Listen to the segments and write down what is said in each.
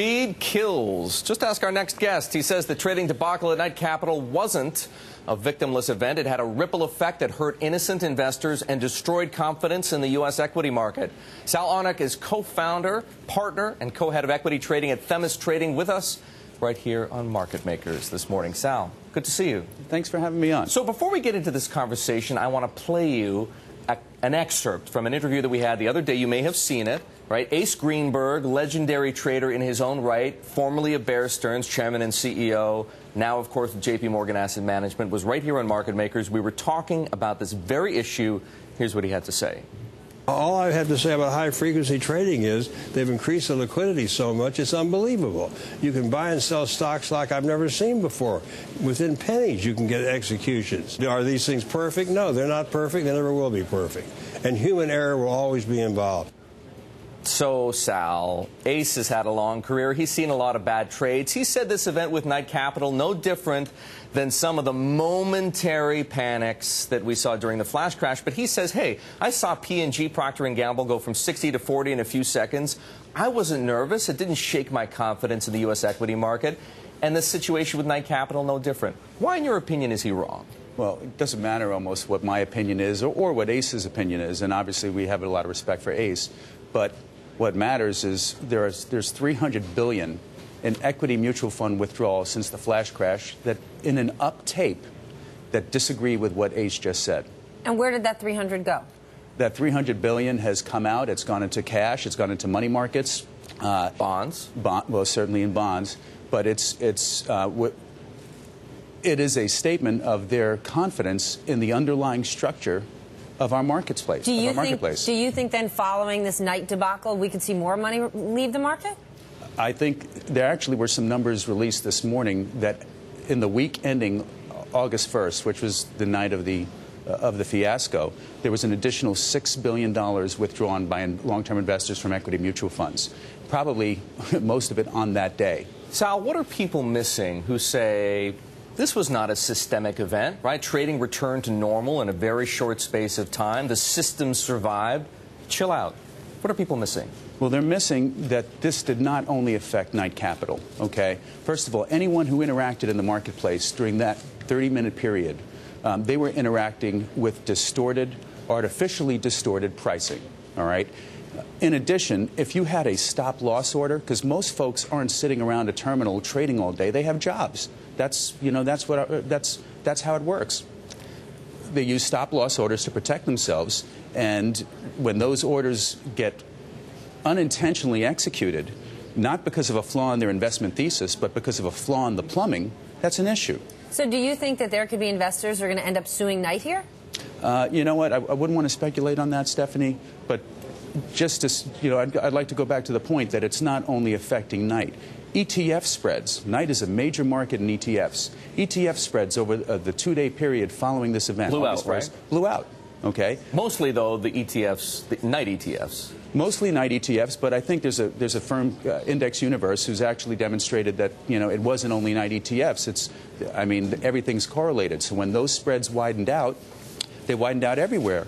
Speed kills. Just ask our next guest. He says the trading debacle at Knight Capital wasn't a victimless event. It had a ripple effect that hurt innocent investors and destroyed confidence in the U.S. equity market. Sal Arnuk is co-founder, partner, and co-head of equity trading at Themis Trading with us right here on Market Makers this morning. Sal, good to see you. Thanks for having me on. So before we get into this conversation, I want to play you an excerpt from an interview that we had the other day. You may have seen it, right? Ace Greenberg, legendary trader in his own right, formerly of Bear Stearns, chairman and CEO, now, of course, with JP Morgan Asset Management, was right here on Market Makers. We were talking about this very issue. Here's what he had to say. All I have to say about high-frequency trading is they've increased the liquidity so much, it's unbelievable. You can buy and sell stocks like I've never seen before. Within pennies, you can get executions. Are these things perfect? No, they're not perfect. They never will be perfect. And human error will always be involved. So, Sal, Ace has had a long career. He's seen a lot of bad trades. He said this event with Knight Capital, no different than some of the momentary panics that we saw during the flash crash. But he says, hey, I saw P&G, Procter & Gamble, go from 60 to 40 in a few seconds. I wasn't nervous. It didn't shake my confidence in the U.S. equity market. And the situation with Knight Capital, no different. Why, in your opinion, is he wrong? Well, it doesn't matter almost what my opinion is or what Ace's opinion is. And obviously, we have a lot of respect for Ace. But what matters is there's $300 billion in equity mutual fund withdrawals since the flash crash that in an up tape that disagree with what Ace just said. And where did that 300 go? That $300 billion has come out. It's gone into cash. It's gone into money markets. Bonds? Well, certainly in bonds. But it is a statement of their confidence in the underlying structure of our marketplace. Do you think then following this Knight debacle we could see more money leave the market? I think there actually were some numbers released this morning that in the week ending August 1st, which was the night of the fiasco, there was an additional $6 billion withdrawn by long-term investors from equity mutual funds, probably most of it on that day. Sal, what are people missing who say this was not a systemic event, right? Trading returned to normal in a very short space of time. The system survived. Chill out. What are people missing? Well, they're missing that this did not only affect Knight Capital, okay? First of all, anyone who interacted in the marketplace during that 30-minute period, they were interacting with artificially distorted pricing, all right? In addition, if you had a stop-loss order, because most folks aren't sitting around a terminal trading all day, they have jobs. That's how it works. They use stop-loss orders to protect themselves, and when those orders get unintentionally executed, not because of a flaw in their investment thesis, but because of a flaw in the plumbing, that's an issue. So do you think that there could be investors who are going to end up suing Knight here? You know what? I wouldn't want to speculate on that, Stephanie, but just to, I'd like to go back to the point that it's not only affecting Knight. ETF spreads. Knight is a major market in ETFs. ETF spreads over the 2-day period following this event. Blew out, right? Blew out. Okay. Mostly, though, the ETFs, the Knight ETFs. Mostly Knight ETFs, but I think there's a firm, Index Universe, who's actually demonstrated that it wasn't only Knight ETFs. Everything's correlated. So when those spreads widened out, they widened out everywhere.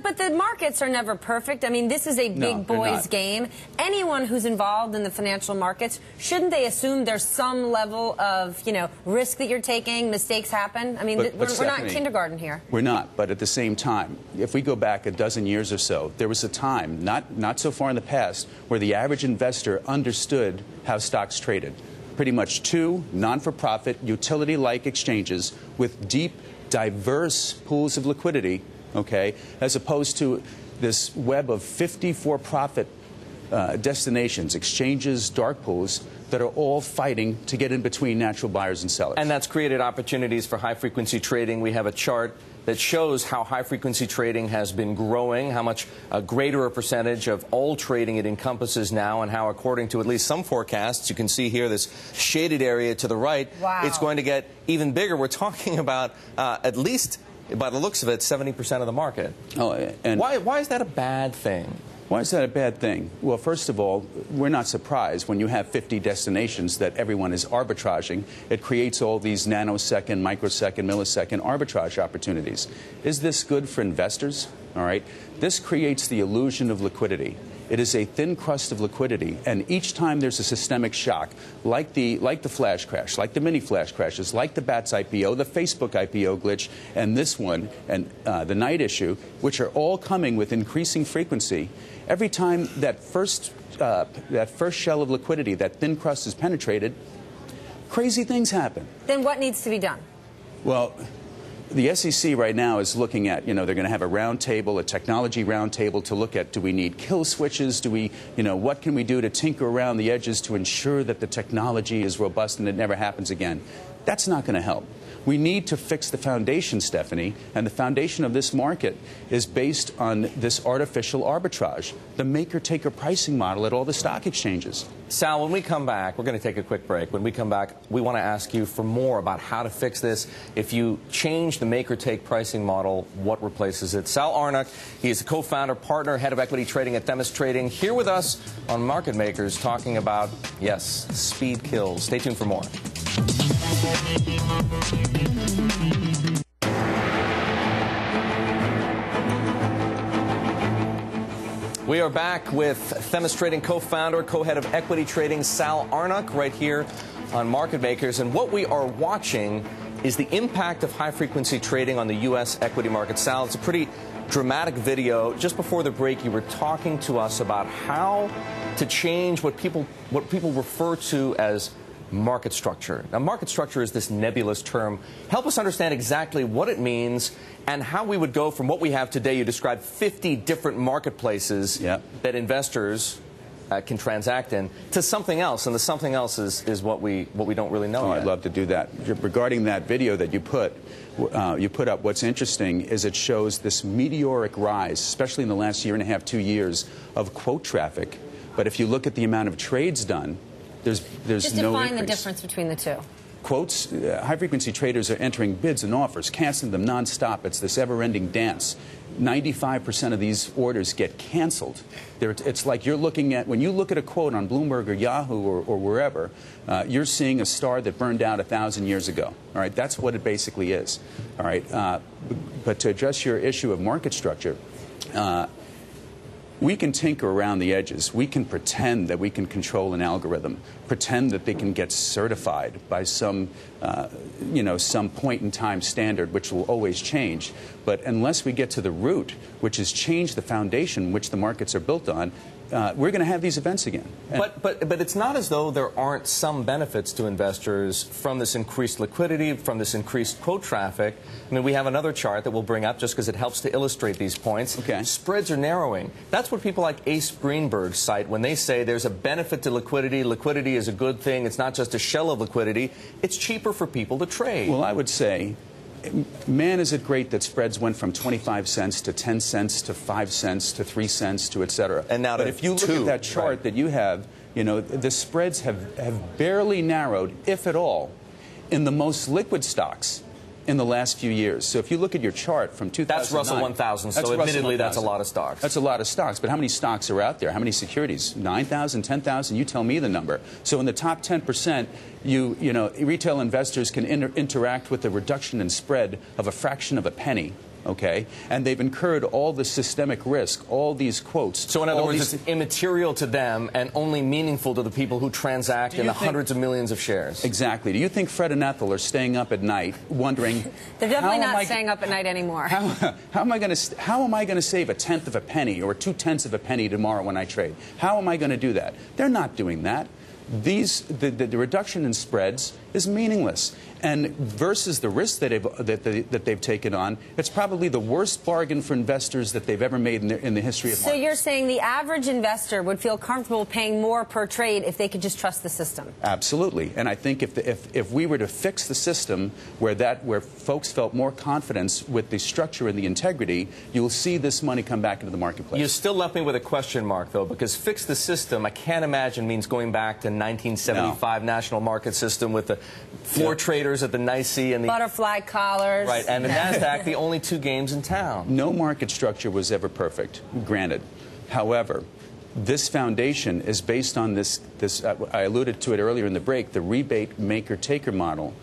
But the markets are never perfect. I mean, this is a big boys game. Anyone who's involved in the financial markets, shouldn't they assume there's some level of, risk that you're taking, mistakes happen? I mean, we're not in kindergarten here. We're not, but at the same time, if we go back a dozen years or so, there was a time, not so far in the past, where the average investor understood how stocks traded. Pretty much two non-for-profit, utility-like exchanges with deep, diverse pools of liquidity, okay, as opposed to this web of 50 for-profit destinations, exchanges, dark pools, that are all fighting to get in between natural buyers and sellers. And that's created opportunities for high-frequency trading. We have a chart that shows how high-frequency trading has been growing, how much greater a percentage of all trading it encompasses now, and how, according to at least some forecasts, you can see here this shaded area to the right, it's going to get even bigger. We're talking about at least, by the looks of it, 70% of the market. Oh, and why is that a bad thing? Why is that a bad thing? Well, first of all, we're not surprised when you have 50 destinations that everyone is arbitraging. It creates all these nanosecond, microsecond, millisecond arbitrage opportunities. Is this good for investors? all right? This creates the illusion of liquidity. It is a thin crust of liquidity, and each time there's a systemic shock, like the flash crash, like the mini flash crashes, like the BATS IPO, the Facebook IPO glitch, and this one, and the night issue, which are all coming with increasing frequency. Every time that first shell of liquidity, that thin crust, is penetrated, crazy things happen. Then what needs to be done? Well, the SEC right now is looking at, they're going to have a round table, a technology round table to look at, do we need kill switches? Do we, what can we do to tinker around the edges to ensure that the technology is robust and it never happens again? That's not going to help. We need to fix the foundation, Stephanie, and the foundation of this market is based on this artificial arbitrage, the maker-taker pricing model at all the stock exchanges. Sal, when we come back, we're going to take a quick break. When we come back, we want to ask you for more about how to fix this. If you change the make-or-take pricing model, what replaces it? Sal Arnuk, he is the co-founder, partner, head of equity trading at Themis Trading, here with us on Market Makers talking about, yes, speed kills. Stay tuned for more. We are back with Themis Trading co-founder, co-head of equity trading, Sal Arnuk, right here on Market Makers. And what we are watching is the impact of high-frequency trading on the U.S. equity market. Sal, it's a pretty dramatic video. Just before the break, you were talking to us about how to change what people refer to as market structure. Now, market structure is this nebulous term. Help us understand exactly what it means and how we would go from what we have today. You described 50 different marketplaces that investors can transact in to something else, and the something else is what we don't really know yet. I'd love to do that. Regarding that video that you put up, what's interesting is it shows this meteoric rise, especially in the last year and a half, 2 years, of quote traffic. But if you look at the amount of trades done, there's Just no define increase. the difference between the two. Quotes, high-frequency traders are entering bids and offers, canceling them nonstop. It's this ever-ending dance. 95% of these orders get canceled. It's like you're looking at, when you look at a quote on Bloomberg or Yahoo or wherever, you're seeing a star that burned out 1,000 years ago. All right, that's what it basically is. All right, but to address your issue of market structure, we can tinker around the edges. We can pretend that we can control an algorithm, pretend that they can get certified by some, some point-in-time standard, which will always change. But unless we get to the root, which is change the foundation which the markets are built on, we're going to have these events again. But it's not as though there aren't some benefits to investors from this increased liquidity, from this increased quote traffic. I mean, we have another chart that we'll bring up just because it helps to illustrate these points. Okay. Spreads are narrowing. That's what people like Ace Greenberg cite when they say there's a benefit to liquidity. Liquidity is a good thing. It's not just a shell of liquidity. It's cheaper for people to trade. Well, I would say, man, is it great that spreads went from 25 cents to 10 cents to 5 cents to 3 cents to et cetera. And now, but if you look at that chart that you have, the spreads have barely narrowed, if at all, in the most liquid stocks in the last few years. So if you look at your chart from 2009... That's Russell 1000, so admittedly that's a lot of stocks. That's a lot of stocks, but how many stocks are out there? How many securities? 9,000, 10,000? You tell me the number. So in the top 10%, retail investors can interact with a reduction in spread of a fraction of a penny. Okay, and they've incurred all the systemic risk, all these quotes. So in other words, it's immaterial to them and only meaningful to the people who transact in the hundreds of millions of shares. Exactly. Do you think Fred and Ethel are staying up at night wondering? They're definitely not staying up at night anymore. How am I going to save a tenth of a penny or 2/10 of a penny tomorrow when I trade? How am I going to do that? They're not doing that. The reduction in spreads is meaningless. And versus the risk that they've taken on, it's probably the worst bargain for investors that they've ever made in the history of markets. So you're saying the average investor would feel comfortable paying more per trade if they could just trust the system? Absolutely. And I think if we were to fix the system where folks felt more confidence with the structure and the integrity, you'll see this money come back into the marketplace. You still left me with a question mark, though, because fix the system, I can't imagine means going back to 1975 national market system with the floor traders at the NYSE and the butterfly collars. Right, and the NASDAQ, the only two games in town. No market structure was ever perfect, granted. However, this foundation is based on this I alluded to it earlier in the break, the rebate maker-taker model.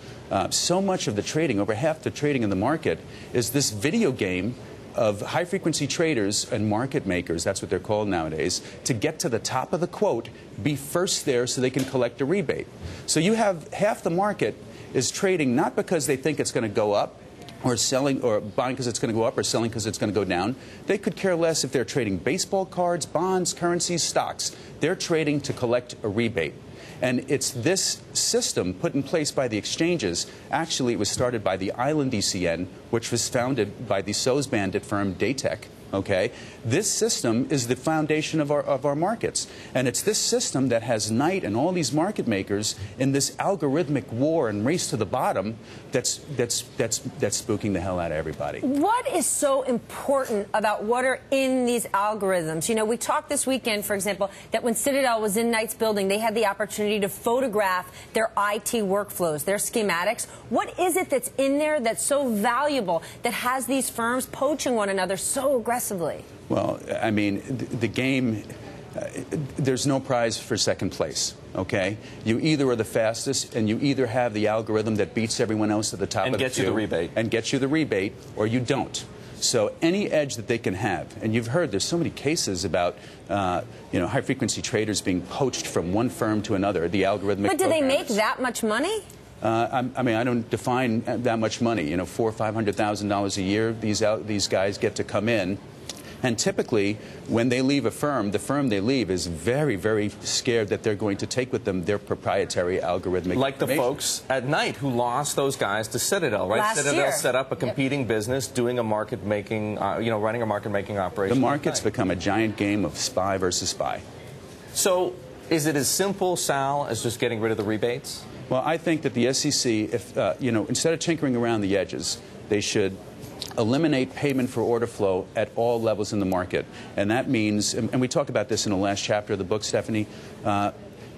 So much of the trading, over half the trading in the market, is this video game of high-frequency traders and market makers, that's what they're called nowadays, to get to the top of the quote, be first there so they can collect a rebate. So you have half the market is trading not because they think it's going to go up, or selling or buying because it's going to go up, or selling because it's going to go down. They could care less if they're trading baseball cards, bonds, currencies, stocks. They're trading to collect a rebate. And it's this system put in place by the exchanges. Actually, it was started by the Island ECN, which was founded by the SOS bandit firm Daytech. Okay, this system is the foundation of our markets, and it's this system that has Knight and all these market makers in this algorithmic war and race to the bottom that's spooking the hell out of everybody. What is so important about what are in these algorithms? You know, we talked this weekend, for example, that when Citadel was in Knight's building, they had the opportunity to photograph their IT workflows, their schematics. What is it that's in there that's so valuable that has these firms poaching one another so aggressively? Well, I mean, the game, there's no prize for second place, okay? You either are the fastest, and you either have the algorithm that beats everyone else at the top of the queue. And gets you the rebate. And gets you the rebate, or you don't. So any edge that they can have, and you've heard there's so many cases about, high-frequency traders being poached from one firm to another, the algorithmic But do they make that much money? I mean, I don't define that much money. You know, $400,000 or $500,000 a year. These guys get to come in, and typically, when they leave a firm, the firm they leave is very, very scared that they're going to take with them their proprietary algorithmic. Like the folks at Knight who lost those guys to Citadel, right? Last Citadel year. set up a competing business, doing a market making, running a market making operation. The market's become a giant game of spy versus spy. So, is it as simple, Sal, as just getting rid of the rebates? Well, I think that the SEC, instead of tinkering around the edges, they should eliminate payment for order flow at all levels in the market. And that means, and we talk about this in the last chapter of the book, Stephanie,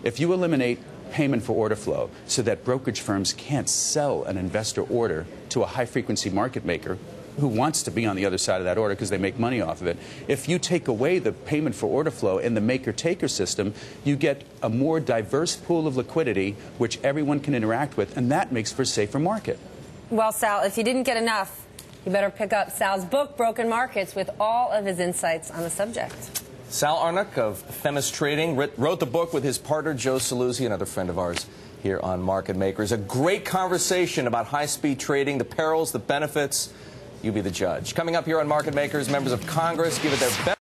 if you eliminate payment for order flow so that brokerage firms can't sell an investor order to a high-frequency market maker who wants to be on the other side of that order because they make money off of it. If you take away the payment for order flow in the maker-taker system, you get a more diverse pool of liquidity which everyone can interact with, and that makes for a safer market. Well, Sal, if you didn't get enough, you better pick up Sal's book, Broken Markets, with all of his insights on the subject. Sal Arnuk of Themis Trading wrote the book with his partner, Joe Saluzzi, another friend of ours here on Market Makers. A great conversation about high-speed trading, the perils, the benefits. You be the judge. Coming up here on Market Makers, members of Congress give it their best.